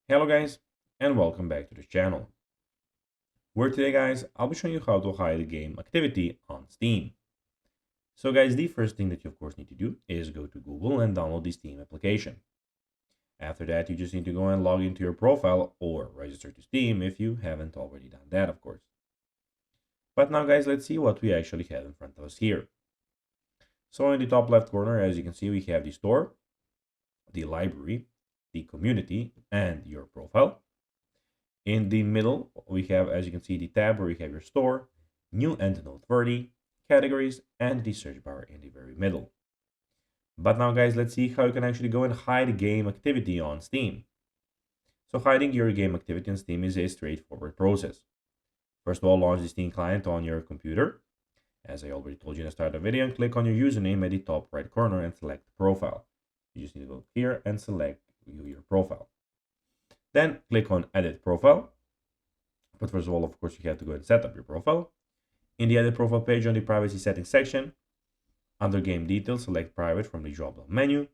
Hello guys, and welcome back to the channel. Where today guys, I'll be showing you how to hide a game activity on Steam. So guys, the first thing that you of course need to do is go to Google and download the Steam application. After that, you just need to go and log into your profile or register to Steam if you haven't already done that, of course. But now guys, let's see what we actually have in front of us here. So in the top left corner, as you can see, we have the store, the library, the community, and your profile. In the middle, we have, as you can see, the tab where we have your store, new and noteworthy, categories, and the search bar in the very middle. But now, guys, let's see how you can actually go and hide game activity on Steam. So hiding your game activity on Steam is a straightforward process. First of all, launch the Steam client on your computer. As I already told you in the start of the video, and click on your username at the top right corner and select profile. You just need to go here and select your profile. Then click on edit profile. But first of all, of course, you have to go and set up your profile. In the edit profile page on the privacy settings section, under game details, select private from the drop-down menu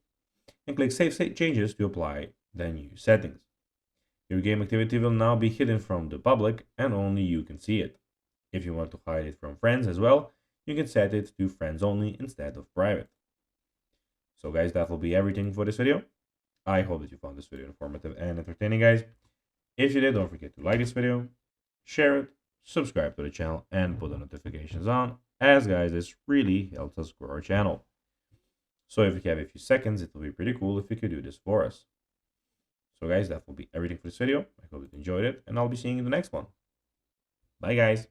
and click save changes to apply the new settings. Your game activity will now be hidden from the public and only you can see it. If you want to hide it from friends as well, you can set it to friends only instead of private. So guys, that will be everything for this video. I hope that you found this video informative and entertaining, guys. If you did, don't forget to like this video, share it, subscribe to the channel, and put the notifications on, as guys, this really helps us grow our channel. So if you have a few seconds, it will be pretty cool if you could do this for us. So guys, that will be everything for this video. I hope you enjoyed it, and I'll be seeing you in the next one. Bye guys.